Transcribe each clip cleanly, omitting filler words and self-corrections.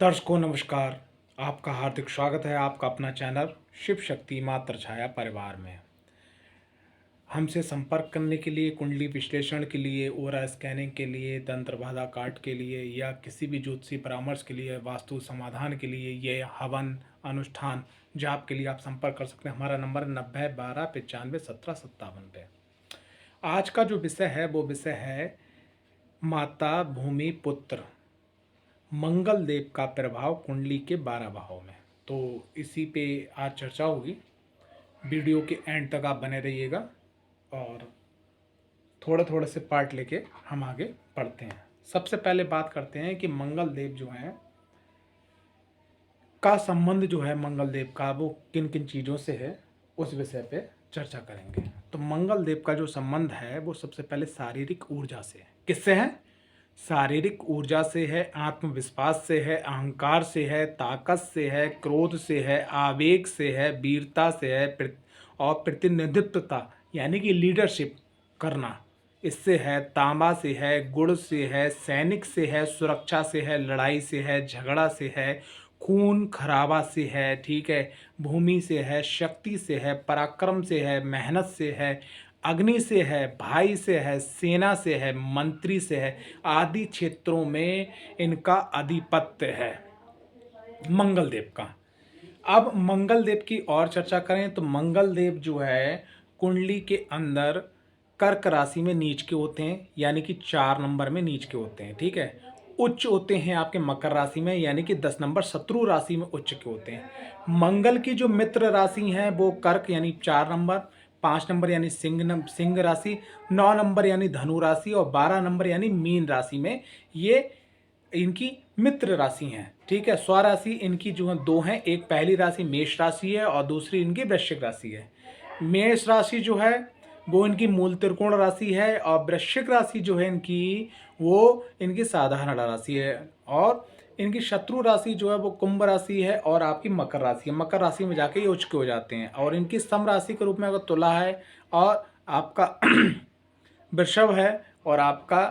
दर्शकों नमस्कार। आपका हार्दिक स्वागत है आपका अपना चैनल शिव शक्ति मात्र छाया परिवार में। हमसे संपर्क करने के लिए, कुंडली विश्लेषण के लिए, ओरा स्कैनिंग के लिए, तंत्र बाधा काट के लिए या किसी भी ज्योतिषी परामर्श के लिए, वास्तु समाधान के लिए, ये हवन अनुष्ठान जाप के लिए आप संपर्क कर सकते हैं। हमारा नंबर 90 12 95 17 57 पे। आज का जो विषय है वो विषय है माता भूमि पुत्र मंगल देव का प्रभाव कुंडली के 12 भावों में। तो इसी पे आज चर्चा होगी। वीडियो के एंड तक आप बने रहिएगा और थोड़े थोड़े से पार्ट लेके हम आगे बढ़ते हैं। सबसे पहले बात करते हैं कि मंगल देव जो हैं का संबंध जो है मंगल देव का वो किन किन चीज़ों से है, उस विषय पे चर्चा करेंगे। तो मंगल देव का जो संबंध है वो सबसे पहले शारीरिक ऊर्जा से है। किससे है? शारीरिक ऊर्जा से है, आत्मविश्वास से है, अहंकार से है, ताकत से है, क्रोध से है, आवेग से है, वीरता से है, और प्रतिनिधित्वता यानी कि लीडरशिप करना इससे है, तांबा से है, गुण से है, सैनिक से है, सुरक्षा से है, लड़ाई से है, झगड़ा से है, खून खराबा से है, ठीक है, भूमि से है, शक्ति से है, पराक्रम से है, मेहनत से है, अग्नि से है, भाई से है, सेना से है, मंत्री से है, आदि क्षेत्रों में इनका आधिपत्य है मंगल देव का। अब मंगल देव की और चर्चा करें तो मंगल देव जो है कुंडली के अंदर कर्क राशि में नीच के होते हैं, यानी कि 4 नंबर में नीच के होते हैं, ठीक है। उच्च होते हैं आपके मकर राशि में, यानी कि 10 नंबर शत्रु राशि में उच्च के होते हैं। मंगल की जो मित्र राशि है वो कर्क यानी 4 नंबर, 5 नंबर यानी सिंह राशि, 9 नंबर यानी धनु राशि और 12 नंबर यानी मीन राशि में ये इनकी मित्र राशि हैं, ठीक है। स्वराशि इनकी जो है 2 हैं, एक पहली राशि मेष राशि है और दूसरी इनकी वृश्चिक राशि है। मेष राशि जो है वो इनकी मूल त्रिकोण राशि है और वृश्चिक राशि जो है इनकी वो इनकी साधारण राशि है और इनकी शत्रु राशि जो है वो कुंभ राशि है और आपकी मकर राशि है। मकर राशि में जाके ये उच्च के हो जाते हैं और इनकी सम राशि के रूप में अगर तुला है और आपका वृषभ है और आपका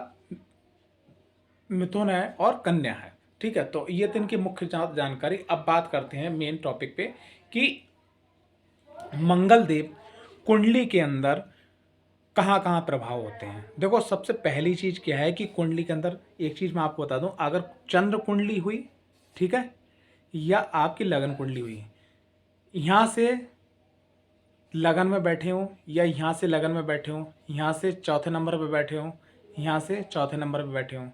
मिथुन है और कन्या है, ठीक है। तो ये तो इनकी मुख्य जानकारी। अब बात करते हैं मेन टॉपिक पे कि मंगल देव कुंडली के अंदर कहाँ कहाँ प्रभाव होते हैं। देखो सबसे पहली चीज़ क्या है कि कुंडली के अंदर एक चीज़ मैं आपको बता दूं, अगर चंद्र कुंडली हुई, ठीक है, या आपकी लगन कुंडली हुई, यहाँ से लगन में बैठे हो या यहाँ से लगन में बैठे हो, यहाँ से चौथे नंबर पे बैठे हो, यहाँ से चौथे नंबर पे बैठे हो,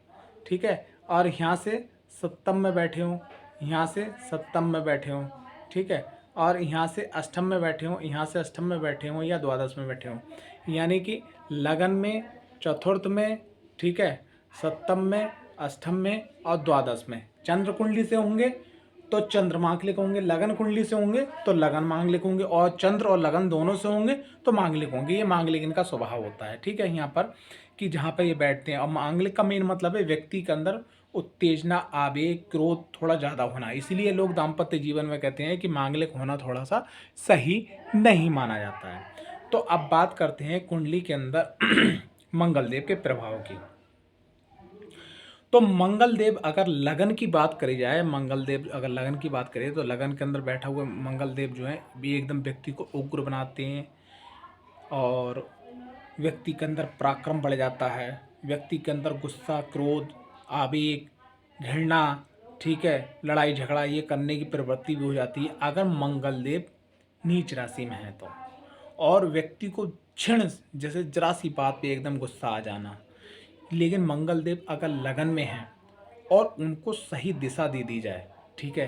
ठीक है, और यहाँ से सप्तम में बैठे हो, यहाँ से सप्तम में बैठे हो, ठीक है, और यहाँ से अष्टम में बैठे हो, यहाँ से अष्टम में बैठे हो या द्वादश में बैठे हो, यानी कि लगन में, चतुर्थ में, ठीक है, सप्तम में, अष्टम में और द्वादश में चंद्र कुंडली से होंगे तो चंद्र मांगलिक होंगे, लगन कुंडली से होंगे तो लगन मांगलिक होंगे और चंद्र और लगन दोनों से होंगे तो मांगलिक होंगे। ये मांगलिक इनका स्वभाव होता है, ठीक है। यहाँ पर कि जहाँ पर ये बैठते हैं, और मांगलिक का मेन मतलब है व्यक्ति के अंदर उत्तेजना, आवेग, क्रोध थोड़ा ज़्यादा होना। इसीलिए लोग दाम्पत्य जीवन में कहते हैं कि मांगलिक होना थोड़ा सा सही नहीं माना जाता है। तो अब बात करते हैं कुंडली के अंदर मंगल देव के प्रभाव की। तो मंगल देव अगर लगन की बात करी जाए, मंगल देव अगर लगन की बात करें तो लगन के अंदर बैठा हुआ मंगल देव जो है भी एकदम व्यक्ति को उग्र बनाते हैं और व्यक्ति के अंदर पराक्रम बढ़ जाता है, व्यक्ति के अंदर गुस्सा, क्रोध, आवेग, घृणा, ठीक है, लड़ाई झगड़ा ये करने की प्रवृत्ति भी हो जाती है अगर मंगल देव नीच राशि में है तो। और व्यक्ति को क्षण जैसे जरा सी बात पे एकदम गुस्सा आ जाना। लेकिन मंगल देव अगर लगन में हैं और उनको सही दिशा दे दी जाए, ठीक है,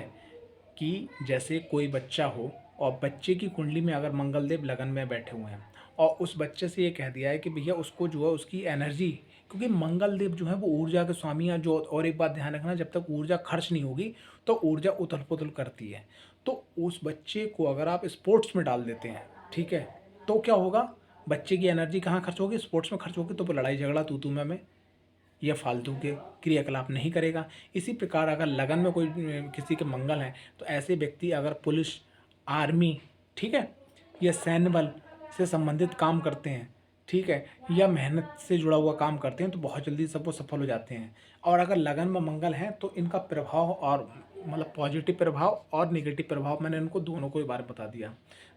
कि जैसे कोई बच्चा हो और बच्चे की कुंडली में अगर मंगल देव लगन में बैठे हुए हैं और उस बच्चे से ये कह दिया है कि भैया उसको जो है उसकी एनर्जी, क्योंकि मंगल देव जो है वो ऊर्जा के स्वामी हैं जो, और एक बात ध्यान रखना, जब तक ऊर्जा खर्च नहीं होगी तो ऊर्जा उथल पुथल करती है। तो उस बच्चे को अगर आप स्पोर्ट्स में डाल देते हैं, ठीक है, तो क्या होगा, बच्चे की एनर्जी कहाँ खर्च होगी, स्पोर्ट्स में खर्च होगी, तो लड़ाई झगड़ा तू में यह फालतू के क्रियाकलाप नहीं करेगा। इसी प्रकार अगर लगन में कोई किसी के मंगल हैं तो ऐसे व्यक्ति अगर पुलिस, आर्मी, ठीक है, या सैन्य बल से संबंधित काम करते हैं, ठीक है, या मेहनत से जुड़ा हुआ काम करते हैं तो बहुत जल्दी सब वो सफल हो जाते हैं। और अगर लगन में मंगल हैं तो इनका प्रभाव और मतलब पॉजिटिव प्रभाव और नेगेटिव प्रभाव, मैंने उनको दोनों को एक बार बता दिया।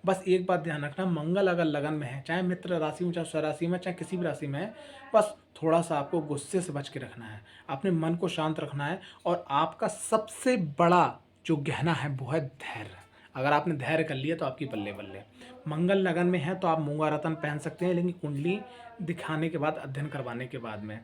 बस एक बात ध्यान रखना, मंगल अगर लगन में है, चाहे मित्र राशि में, चाहे स्वराशि में, चाहे किसी भी राशि में है, बस थोड़ा सा आपको गुस्से से बच के रखना है, अपने मन को शांत रखना है। और आपका सबसे बड़ा जो गहना है वो है धैर्य। अगर आपने धैर्य कर लिया तो आपकी बल्ले बल्ले। मंगल लगन में है तो आप मूंगा रतन पहन सकते हैं, लेकिन कुंडली दिखाने के बाद, अध्ययन करवाने के बाद में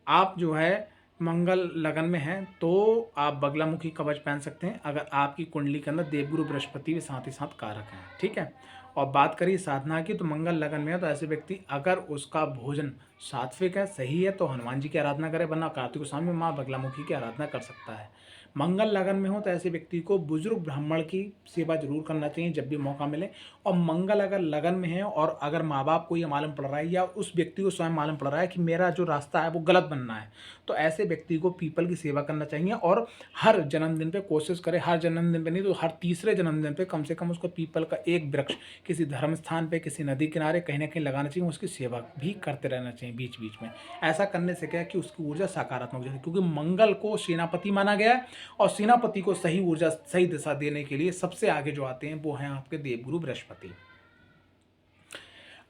आप जो है मंगल लगन में हैं तो आप बगलामुखी कवच पहन सकते हैं, अगर आपकी कुंडली के अंदर देवगुरु बृहस्पति भी साथ ही साथ कारक हैं। ठीक है। और बात करिए साधना की, तो मंगल लगन में है तो ऐसे व्यक्ति अगर उसका भोजन सात्विक है, सही है, तो हनुमान जी की आराधना करे, वरना कार्तिक स्वामी में माँ बगलामुखी की आराधना कर सकता है। मंगल लगन में हो तो ऐसे व्यक्ति को बुजुर्ग ब्राह्मण की सेवा जरूर करना चाहिए जब भी मौका मिले। और मंगल अगर लगन में है और अगर माँ बाप को ये मालूम पड़ रहा है या उस व्यक्ति को स्वयं मालूम पड़ रहा है कि मेरा जो रास्ता है वो गलत बनना है, तो ऐसे व्यक्ति को पीपल की सेवा करना चाहिए। और हर जन्मदिन पे कोशिश करे, हर जन्मदिन पे नहीं तो हर तीसरे जन्मदिन पे कम से कम उसको पीपल का एक वृक्ष किसी धर्म स्थान पे, किसी नदी किनारे कहीं ना कहीं लगाना चाहिए, उसकी सेवा भी करते रहना चाहिए बीच बीच में। ऐसा करने से क्या है कि उसकी ऊर्जा सकारात्मक हो जाती है, क्योंकि मंगल को सेनापति माना गया है और सेनापति को सही ऊर्जा, सही दिशा देने के लिए सबसे आगे जो आते हैं वो हैं आपके देवगुरु बृहस्पति।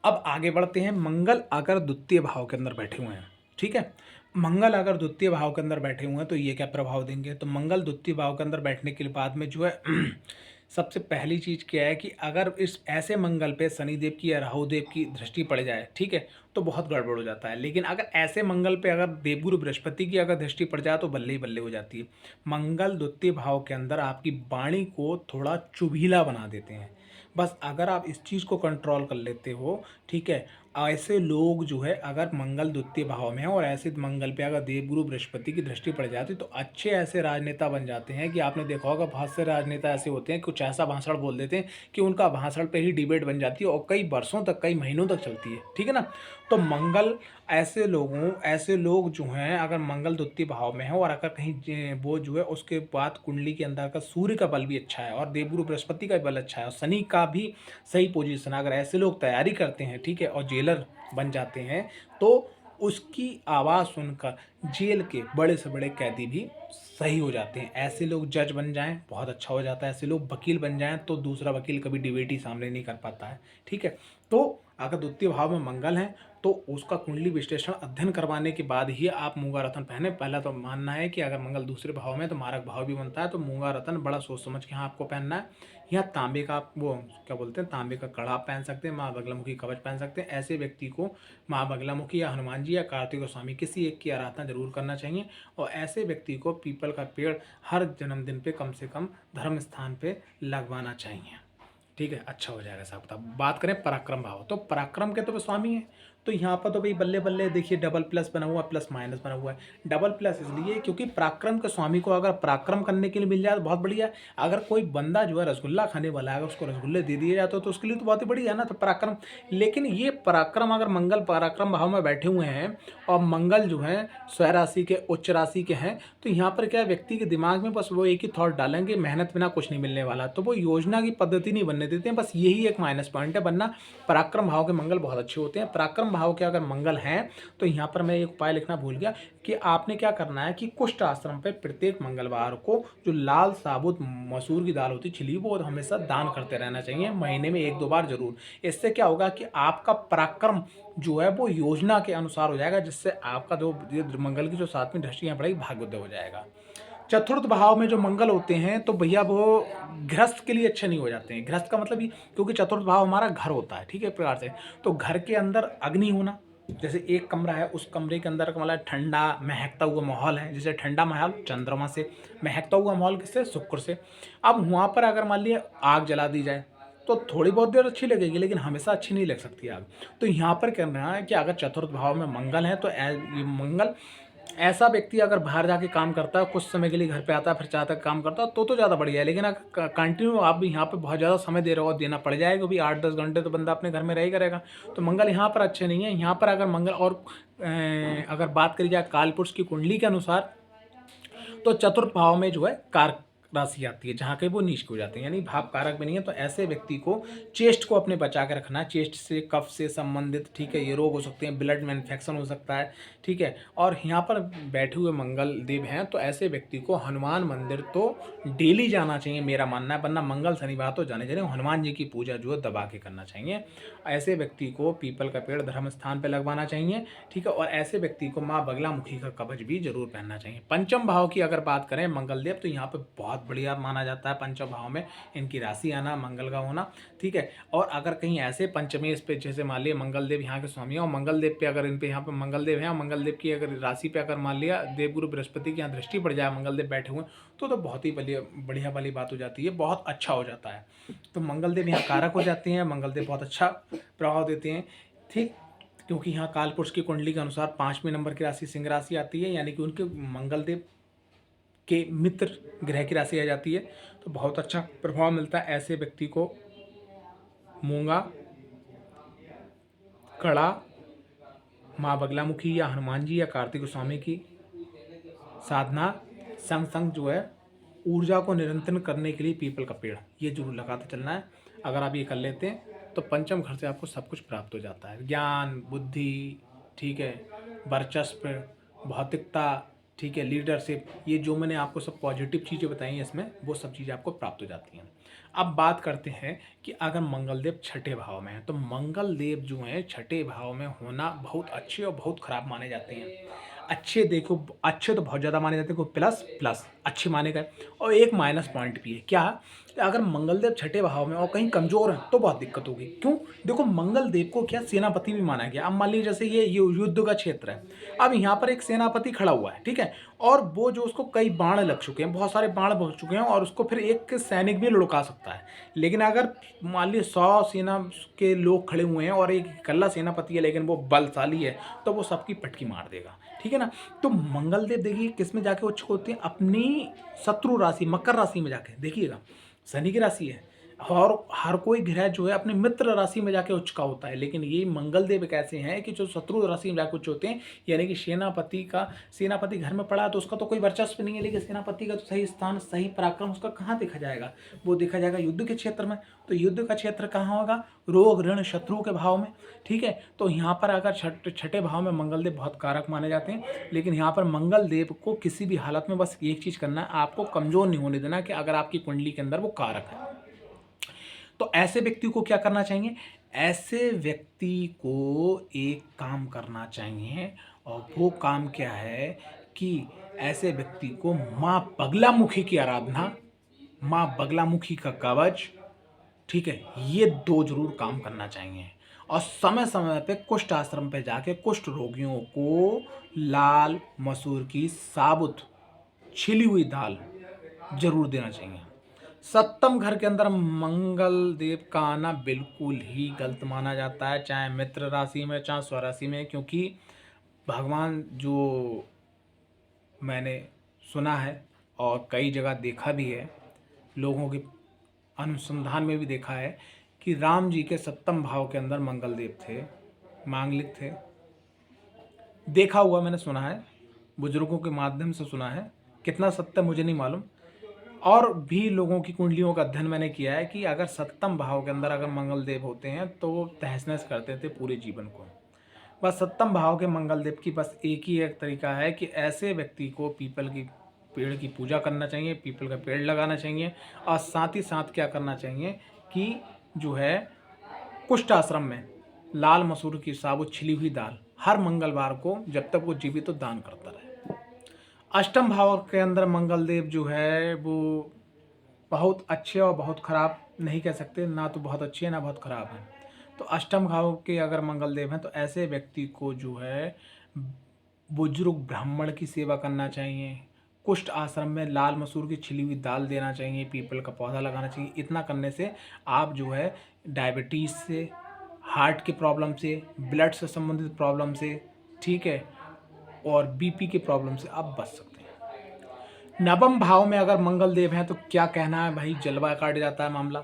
अब आगे बढ़ते हैं, मंगल अगर द्वितीय भाव के अंदर बैठे हुए हैं, ठीक है, मंगल अगर द्वितीय भाव के अंदर बैठे हुए हैं तो ये क्या प्रभाव देंगे। तो मंगल द्वितीय भाव के अंदर बैठने के बाद में जो है सबसे पहली चीज़ क्या है कि अगर इस ऐसे मंगल पे शनिदेव की या राहुदेव की दृष्टि पड़ जाए, ठीक है, तो बहुत गड़बड़ हो जाता है। लेकिन अगर ऐसे मंगल पे अगर देवगुरु बृहस्पति की अगर दृष्टि पड़ जाए तो बल्ले ही बल्ले हो जाती है। मंगल द्वितीय भाव के अंदर आपकी वाणी को थोड़ा चुभीला बना देते हैं। बस अगर आप इस चीज़ को कंट्रोल कर लेते हो, ठीक है, ऐसे लोग जो है अगर मंगल द्वितीय भाव में है और ऐसे मंगल पे अगर देवगुरु बृहस्पति की दृष्टि पड़ जाती तो अच्छे ऐसे राजनेता बन जाते हैं कि आपने देखा होगा बहुत से राजनेता ऐसे होते हैं कुछ ऐसा भाषण बोल देते हैं कि उनका भाषण पे ही डिबेट बन जाती है और कई वर्षों तक, कई महीनों तक चलती है। ठीक है ना। तो मंगल ऐसे लोग जो हैं अगर मंगल द्वितीय भाव में है और अगर कहीं वो जो है उसके बाद कुंडली के अंदर का सूर्य का बल भी अच्छा है और देवगुरु बृहस्पति का बल अच्छा है और शनि का भी सही पोजीशन, अगर ऐसे लोग तैयारी करते हैं, ठीक है, और जेलर बन जाते हैं तो उसकी आवाज़ सुनकर जेल के बड़े से बड़े कैदी भी सही हो जाते हैं। ऐसे लोग जज बन जाएं बहुत अच्छा हो जाता है, ऐसे लोग वकील बन जाएं तो दूसरा वकील कभी डिबेट ही सामने नहीं कर पाता है। ठीक है। तो अगर द्वितीय भाव में मंगल है तो उसका कुंडली विश्लेषण अध्ययन करवाने के बाद ही आप मूंगा रत्न पहने। पहला तो मानना है कि अगर मंगल दूसरे भाव में तो मारक भाव भी बनता है, तो मूंगा रत्न बड़ा सोच समझ के यहाँ आपको पहनना है। यहाँ तांबे का वो क्या बोलते हैं, तांबे का कड़ा पहन सकते हैं, माँ बगलामुखी कवच पहन सकते हैं। ऐसे व्यक्ति को माँ बगलामुखी या हनुमान जी या कार्तिक स्वामी किसी एक की आराधना जरूर करना चाहिए। और ऐसे व्यक्ति को पीपल का पेड़ हर जन्मदिन पे कम से कम धर्म स्थान पे लगवाना चाहिए। ठीक है, अच्छा हो जाएगा साहब। बात करें पराक्रम भाव, तो पराक्रम के तो स्वामी है, तो यहाँ पर तो भाई बल्ले बल्ले देखिए डबल प्लस बना हुआ, प्लस माइनस बना हुआ है। डबल प्लस इसलिए क्योंकि पराक्रम के स्वामी को अगर पराक्रम करने के लिए मिल जाए तो बहुत बढ़िया। अगर कोई बंदा जो है रसगुल्ला खाने वाला है, अगर उसको रसगुल्ले दे दिए जाते तो उसके लिए तो बहुत ही बढ़िया है ना, तो पराक्रम। लेकिन ये पराक्रम अगर मंगल पराक्रम भाव में बैठे हुए हैं और मंगल जो है स्वय राशि के उच्च राशि के हैं, तो यहाँ पर क्या व्यक्ति के दिमाग में बस वो एक ही थॉट डालेंगे, मेहनत बिना कुछ नहीं मिलने वाला, तो वो योजना की पद्धति नहीं बनने देते हैं। बस यही एक माइनस पॉइंट है, वरना पराक्रम भाव के मंगल बहुत अच्छे होते हैं। पराक्रम भाव के अगर मंगल हैं तो यहाँ पर मैं एक उपाय लिखना भूल गया कि आपने क्या करना है कि कुष्ठ आश्रम पे प्रत्येक मंगलवार को जो लाल साबुत मसूर की दाल होती छिली वो हमेशा दान करते रहना चाहिए, महीने में 1-2 बार जरूर। इससे क्या होगा कि आपका पराक्रम जो है वो योजना के अनुसार हो जाएगा, जिससे आपका जो मंगल की जो 7वीं दृष्टि यहाँ पड़ेगी भाग्योदय हो जाएगा। चतुर्थ भाव में जो मंगल होते हैं तो भैया वो गृहस्थ के लिए अच्छे नहीं हो जाते हैं। गृहस्थ का मतलब ही, क्योंकि चतुर्थ भाव हमारा घर होता है, ठीक है, प्रकार से। तो घर के अंदर अग्नि होना, जैसे एक कमरा है उस कमरे के अंदर मतलब ठंडा महकता हुआ माहौल है, जैसे ठंडा माहौल चंद्रमा से, महकता हुआ माहौल किससे, शुक्र से। अब वहाँ पर अगर मान लिया आग जला दी जाए तो थोड़ी बहुत देर अच्छी लगेगी, लेकिन हमेशा अच्छी नहीं लग सकती आग। तो यहाँ पर कहना है कि अगर चतुर्थ भाव में मंगल है तो मंगल ऐसा व्यक्ति अगर बाहर जाके काम करता है, कुछ समय के लिए घर पे आता है फिर चाहता है काम करता है, तो ज़्यादा बढ़िया है। लेकिन अगर कंटिन्यू आप भी यहाँ पे बहुत ज़्यादा समय दे रहे हो, देना पड़ जाएगा भी 8-10 घंटे तो बंदा अपने घर में रही करेगा, तो मंगल यहाँ पर अच्छे नहीं है। यहाँ पर अगर मंगल और अगर बात करी जाए कालपुरुष की कुंडली के अनुसार तो चतुर्थ भाव में जो है राशि आती है जहाँ के वो नीच हो जाते हैं, यानी भाव कारक भी नहीं है। तो ऐसे व्यक्ति को चेस्ट को अपने बचा के रखना है, चेस्ट से कफ से संबंधित, ठीक है, ये रोग हो सकते हैं, ब्लड में इन्फेक्शन हो सकता है, ठीक है। और यहाँ पर बैठे हुए मंगल देव हैं तो ऐसे व्यक्ति को हनुमान मंदिर तो डेली जाना चाहिए, मेरा मानना है, वरना मंगल शनिवार तो जाने चाहिए, हनुमान जी की पूजा जो है दबा के करना चाहिए। ऐसे व्यक्ति को पीपल का पेड़ धर्म स्थान पर लगवाना चाहिए, ठीक है। और ऐसे व्यक्ति को माँ बगलामुखी का कवच भी जरूर पहनना चाहिए। पंचम भाव की अगर बात करें मंगल देव, तो यहाँ पे बहुत बढ़िया माना जाता है पंचम भाव में इनकी राशि आना, मंगल का होना, ठीक है। और अगर कहीं ऐसे पंचमी इस पे, जैसे मान लिया मंगल देव यहाँ के स्वामी हैं और मंगल देव पे अगर इन पे यहाँ पे मंगल देव हैं और मंगल देव की अगर राशि पे अगर मान लिया देवगुरु बृहस्पति की यहाँ दृष्टि पड़ जाए, मंगल देव बैठे हुए तो बहुत ही बढ़िया वाली बात हो जाती है, बहुत अच्छा हो जाता है। तो मंगल देव यहाँ कारक हो जाते हैं, मंगल देव बहुत अच्छा प्रभाव देते हैं, ठीक। क्योंकि यहाँ काल पुरुष की कुंडली के अनुसार 5वें नंबर की राशि सिंह राशि आती है, यानी कि उनके मंगल देव के मित्र ग्रह की राशि आ जाती है, तो बहुत अच्छा प्रभाव मिलता है। ऐसे व्यक्ति को मूंगा, कड़ा, माँ बगलामुखी या हनुमान जी या कार्तिक स्वामी की साधना, संग संग जो है ऊर्जा को निरंतर करने के लिए पीपल का पेड़ ये जरूर लगाते चलना है। अगर आप ये कर लेते हैं तो पंचम घर से आपको सब कुछ प्राप्त हो जाता है, ज्ञान, बुद्धि, ठीक है, वर्चस्व, भौतिकता, ठीक है, लीडरशिप, ये जो मैंने आपको सब पॉजिटिव चीज़ें बताई हैं इसमें, वो सब चीज़ें आपको प्राप्त हो जाती हैं। अब बात करते हैं कि अगर मंगलदेव छठे भाव में है, तो मंगलदेव जो हैं छठे भाव में होना बहुत अच्छे और बहुत खराब माने जाते हैं। अच्छे देखो, अच्छे तो बहुत ज़्यादा माने जाते हैं, प्लस प्लस अच्छे माने गए, और एक माइनस पॉइंट भी है। क्या? अगर मंगलदेव छठे भाव में और कहीं कमजोर हैं तो बहुत दिक्कत होगी। क्यों? देखो मंगलदेव को क्या सेनापति भी माना गया। अब मान लीजिए जैसे ये युद्ध का क्षेत्र है, अब यहाँ पर एक सेनापति खड़ा हुआ है, ठीक है, और वो जो उसको कई बाण लग चुके हैं, बहुत सारे बाण लग चुके हैं, और उसको फिर एक सैनिक भी लुढ़का सकता है। लेकिन अगर मान लीजिए 100 सेना के लोग खड़े हुए हैं और एक इकल्ला सेनापति है लेकिन वो बलशाली है, तो वो सबकी पटकी मार देगा, ठीक है ना। तो मंगलदेव देखिए किस में जाके उच्च होते हैं, अपनी शत्रु राशि मकर राशि में जाके, देखिएगा शनि की राशि है, और हर कोई ग्रह जो है अपने मित्र राशि में जाके उच्च का होता है, लेकिन ये मंगलदेव एक ऐसे हैं कि जो शत्रु राशि में जाके उच्च होते हैं, यानी कि सेनापति घर में पड़ा है तो उसका तो कोई वर्चस्व नहीं है, लेकिन सेनापति का तो सही स्थान, सही पराक्रम उसका कहाँ देखा जाएगा? वो देखा जाएगा युद्ध के क्षेत्र में। तो युद्ध का क्षेत्र कहाँ होगा? रोग ऋण शत्रु के भाव में, ठीक है। तो यहाँ पर अगर छठे भाव में मंगलदेव बहुत कारक माने जाते हैं, लेकिन यहाँ पर मंगलदेव को किसी भी हालत में बस एक चीज़ करना है, आपको कमज़ोर नहीं होने देना कि अगर आपकी कुंडली के अंदर वो कारक है। तो ऐसे व्यक्ति को क्या करना चाहिए? ऐसे व्यक्ति को एक काम करना चाहिए, और वो काम क्या है कि ऐसे व्यक्ति को माँ बगलामुखी की आराधना, माँ बगलामुखी का कवच, ठीक है, ये दो जरूर काम करना चाहिए। और समय समय पे कुष्ठ आश्रम पे जाके कुष्ठ रोगियों को लाल मसूर की साबुत छिली हुई दाल जरूर देना चाहिए। सप्तम घर के अंदर मंगल देव का आना बिल्कुल ही गलत माना जाता है, चाहे मित्र राशि में चाहे स्वराशि में, क्योंकि भगवान जो मैंने सुना है और कई जगह देखा भी है, लोगों के अनुसंधान में भी देखा है कि राम जी के सप्तम भाव के अंदर मंगल देव थे, मांगलिक थे। देखा हुआ मैंने, सुना है, बुजुर्गों के माध्यम से सुना है, कितना सत्य मुझे नहीं मालूम। और भी लोगों की कुंडलियों का अध्ययन मैंने किया है कि अगर सप्तम भाव के अंदर अगर मंगल देव होते हैं तो वो तहस नहस करते थे पूरे जीवन को। बस सप्तम भाव के मंगल देव की बस एक ही एक तरीका है कि ऐसे व्यक्ति को पीपल की पेड़ की पूजा करना चाहिए, पीपल का पेड़ लगाना चाहिए, और साथ ही साथ क्या करना चाहिए कि जो है कुष्ठ आश्रम में लाल मसूर की साबुत छिली हुई दाल हर मंगलवार को जब तक वो जीवित तो दान करता रहे। अष्टम भाव के अंदर मंगल देव जो है वो बहुत अच्छे और बहुत ख़राब नहीं कह सकते, ना तो बहुत अच्छे हैं ना बहुत ख़राब हैं। तो अष्टम भाव के अगर मंगल देव हैं तो ऐसे व्यक्ति को जो है बुजुर्ग ब्राह्मण की सेवा करना चाहिए, कुष्ठ आश्रम में लाल मसूर की छिली हुई दाल देना चाहिए, पीपल का पौधा लगाना चाहिए। इतना करने से आप जो है डायबिटीज़ से, हार्ट के प्रॉब्लम से, ब्लड से संबंधित प्रॉब्लम से, ठीक है, और बीपी के प्रॉब्लम से आप बच सकते हैं। नवम भाव में अगर मंगल देव हैं तो क्या कहना है भाई, जलवा काट जाता है मामला।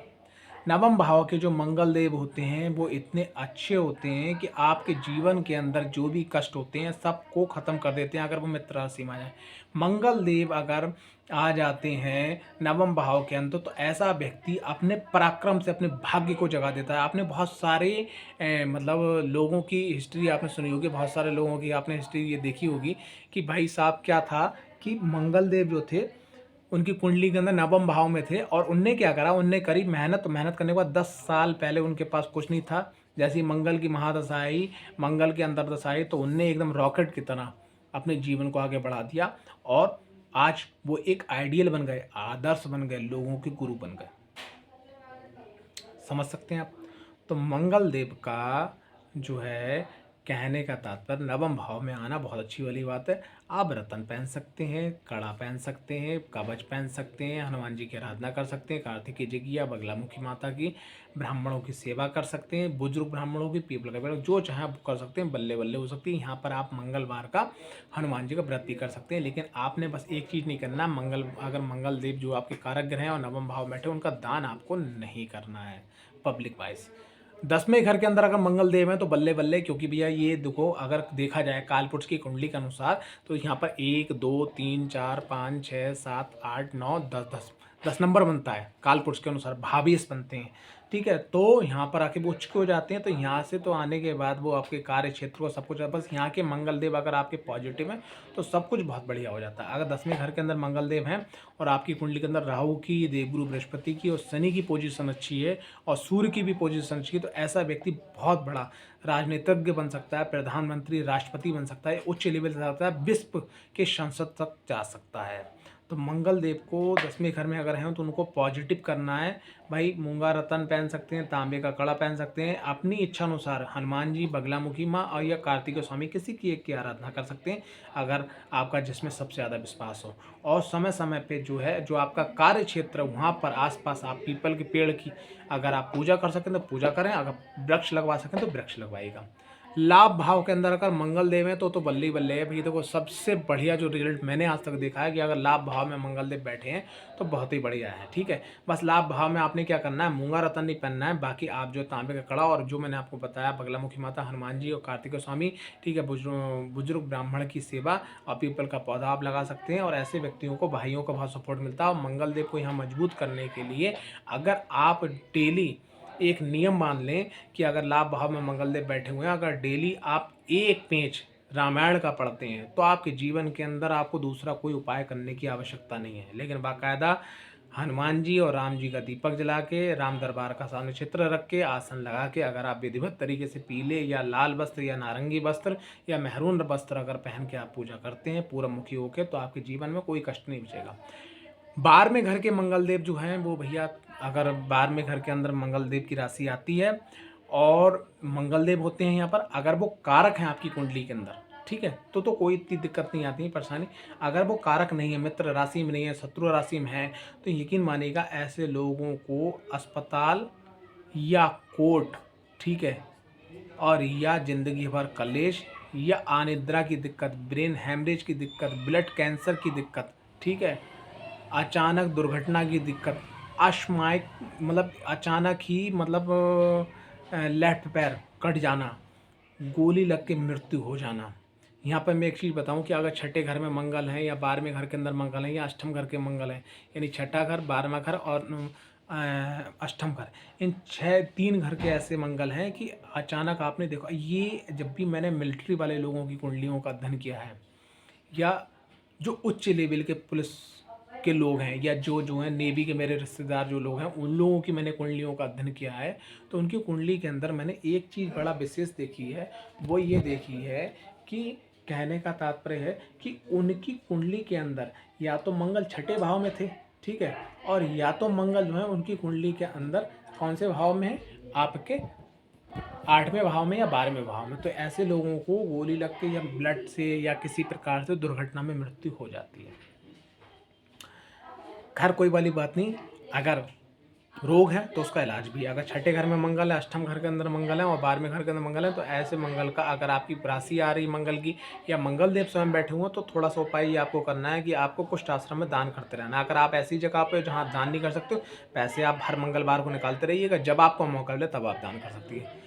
नवम भाव के जो मंगल देव होते हैं वो इतने अच्छे होते हैं कि आपके जीवन के अंदर जो भी कष्ट होते हैं सबको ख़त्म कर देते हैं अगर वो मित्र राशि में आ जाए। मंगल देव अगर आ जाते हैं नवम भाव के अंदर, तो ऐसा व्यक्ति अपने पराक्रम से अपने भाग्य को जगा देता है। आपने बहुत सारे मतलब लोगों की हिस्ट्री आपने सुनी होगी, बहुत सारे लोगों की आपने हिस्ट्री ये देखी होगी कि भाई साहब क्या था कि मंगल देव जो थे उनकी कुंडली के अंदर नवम भाव में थे, और उनने क्या करा, उनने करी मेहनत। मेहनत करने के बाद 10 साल पहले उनके पास कुछ नहीं था, जैसे ही मंगल की महादशा आई, मंगल के अंदर दशा आई, तो उनने एकदम रॉकेट की तरह अपने जीवन को आगे बढ़ा दिया, और आज वो एक आइडियल बन गए, आदर्श बन गए, लोगों के गुरु बन गए। समझ सकते हैं आप। तो मंगल देव का जो है कहने का तात्पर्य, नवम भाव में आना बहुत अच्छी वाली बात है। आप रतन पहन सकते हैं, कड़ा पहन सकते हैं, कवच पहन सकते हैं, हनुमान जी की आराधना कर सकते हैं, कार्तिकेय जी की या बगलामुखी माता की, ब्राह्मणों की सेवा कर सकते हैं, बुजुर्ग ब्राह्मणों की, पीपल का पेड़, जो चाहे आप कर सकते हैं, बल्ले बल्ले हो सकती है। यहाँ पर आप मंगलवार का हनुमान जी का व्रत भी कर सकते हैं, लेकिन आपने बस एक चीज़ नहीं करना, अगर मंगल देव जो आपके कारक ग्रह हैं और नवम भाव बैठे, उनका दान आपको नहीं करना है पब्लिक वाइज। 10वें घर के अंदर अगर मंगल देव है तो बल्ले बल्ले, क्योंकि भैया ये देखो, अगर देखा जाए कालपुरुष की कुंडली के अनुसार, तो यहाँ पर 1 2 3 4 5 6 7 8 9 10 10 नंबर बनता है कालपुरुष के अनुसार, भावेश बनते हैं। ठीक है, तो यहाँ पर आके वो उच्च हो जाते हैं, तो यहाँ से तो आने के बाद वो आपके कार्य क्षेत्र को सब कुछ, बस यहाँ के मंगल देव अगर आपके पॉजिटिव हैं तो सब कुछ बहुत बढ़िया हो जाता है। अगर 10वें घर के अंदर मंगल देव हैं और आपकी कुंडली के अंदर राहु की, देवगुरु बृहस्पति की और शनि की पोजीशन अच्छी है, और सूर्य की भी पोजीशन अच्छी है, तो ऐसा व्यक्ति बहुत बड़ा राजनीतिज्ञ बन सकता है, प्रधानमंत्री, राष्ट्रपति बन सकता है, उच्च लेवल से सकता है, विश्व के संसद तक जा सकता है। तो मंगल देव को 10वें घर में अगर हैं तो उनको पॉजिटिव करना है भाई। मूंगा रतन पहन सकते हैं, तांबे का कड़ा पहन सकते हैं, अपनी इच्छा अनुसार हनुमान जी, बगलामुखी माँ और या कार्तिकेय स्वामी, किसी की एक की आराधना कर सकते हैं अगर आपका जिसमें सबसे ज़्यादा विश्वास हो। और समय समय पे जो है, जो आपका कार्य क्षेत्र है वहाँ पर आसपास आप पीपल के पेड़ की अगर आप पूजा कर सकें तो पूजा करें, अगर वृक्ष लगवा सकें तो वृक्ष लगवाइएगा। लाभ भाव के अंदर अगर मंगल देव है तो बल्ले ही बल्ले है भैया। देखो सबसे बढ़िया जो रिजल्ट मैंने आज तक देखा है कि अगर लाभ भाव में मंगल देव बैठे हैं तो बहुत ही बढ़िया है। ठीक है, बस लाभ भाव में आपने क्या करना है, मूंगा रतन नहीं पहनना है, बाकी आप जो तांबे का कड़ा और जो मैंने आपको बताया बगलामुखी माता, हनुमान जी और कार्तिकेय स्वामी, ठीक है, बुजुर्ग ब्राह्मण की सेवा और पीपल का पौधा आप लगा सकते हैं, और ऐसे व्यक्तियों को, भाइयों का बहुत सपोर्ट मिलता है। और मंगल देव को यहाँ मजबूत करने के लिए अगर आप डेली एक नियम मान लें कि अगर लाभ भाव में मंगल देव बैठे हुए हैं, अगर डेली आप एक पेज रामायण का पढ़ते हैं तो आपके जीवन के अंदर आपको दूसरा कोई उपाय करने की आवश्यकता नहीं है। लेकिन बाकायदा हनुमान जी और राम जी का दीपक जला के, राम दरबार का सामने चित्र रख के, आसन लगा के, अगर आप विधिवत तरीके से पीले या लाल वस्त्र या नारंगी वस्त्र या मेहरून वस्त्र अगर पहन के आप पूजा करते हैं पूर्व मुखी होकर, तो आपके जीवन में कोई कष्ट नहीं बचेगा। 12वें घर के मंगल देव जो हैं वो भैया, अगर 12वें घर के अंदर मंगल देव की राशि आती है और मंगल देव होते हैं यहाँ पर, अगर वो कारक हैं आपकी कुंडली के अंदर, ठीक है, तो कोई इतनी दिक्कत नहीं आती है, परेशानी। अगर वो कारक नहीं है, मित्र राशि में नहीं है, शत्रु राशि में है, तो यकीन मानिएगा ऐसे लोगों को अस्पताल या कोर्ट, ठीक है, और या जिंदगी भर कलेश या अनिद्रा की दिक्कत, ब्रेन हैमरेज की दिक्कत, ब्लड कैंसर की दिक्कत, ठीक है, अचानक दुर्घटना की दिक्कत, अश्मायिक मतलब अचानक ही मतलब लेफ्ट पैर कट जाना, गोली लग के मृत्यु हो जाना। यहाँ पर मैं एक चीज़ बताऊँ कि अगर छठे घर में मंगल है या 12वें घर के अंदर मंगल है या अष्टम घर के मंगल है, यानी छठा घर, 12वां घर और अष्टम घर, इन 3 घर के ऐसे मंगल हैं कि अचानक आपने देखा, ये जब भी मैंने मिलिट्री वाले लोगों की कुंडलियों का अध्ययन किया है, या जो उच्च लेवल के पुलिस के लोग हैं, या जो हैं नेवी के मेरे रिश्तेदार जो लोग हैं, उन लोगों की मैंने कुंडलियों का अध्ययन किया है, तो उनकी कुंडली के अंदर मैंने एक चीज़ बड़ा विशेष देखी है, वो ये देखी है कि कहने का तात्पर्य है कि उनकी कुंडली के अंदर या तो मंगल छठे भाव में थे, ठीक है, और या तो मंगल जो है उनकी कुंडली के अंदर कौन से भाव में है, आपके 8वें भाव में या 12वें भाव में। तो ऐसे लोगों को गोली लग के या ब्लड से या किसी प्रकार से दुर्घटना में मृत्यु हो जाती है। खैर कोई वाली बात नहीं, अगर रोग है तो उसका इलाज भी है। अगर छठे घर में मंगल है, अष्टम घर के अंदर मंगल है और 12वें घर के अंदर मंगल है, तो ऐसे मंगल का अगर आपकी राशि आ रही मंगल की या मंगल देव स्वयं बैठे हुए, तो थोड़ा सा उपाय ये आपको करना है कि आपको कुछ आश्रम में दान करते रहना। अगर आप ऐसी जगह पे जहाँ दान नहीं कर सकते हो, पैसे आप हर मंगलवार को निकालते रहिएगा, जब आपको मौका मिले तब आप दान कर सकती है।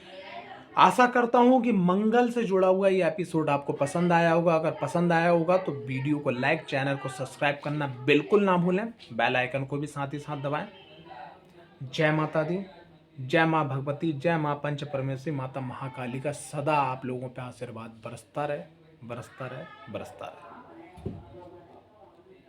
आशा करता हूं कि मंगल से जुड़ा हुआ ये एपिसोड आपको पसंद आया होगा। अगर पसंद आया होगा तो वीडियो को लाइक, चैनल को सब्सक्राइब करना बिल्कुल ना भूलें, बेल आइकन को भी साथ ही साथ दबाएं। जय माता दी, जय माँ भगवती, जय माँ पंच परमेश्वरी, माता महाकाली का सदा आप लोगों पे आशीर्वाद बरसता रहे, बरसता रहे, बरसता रहे।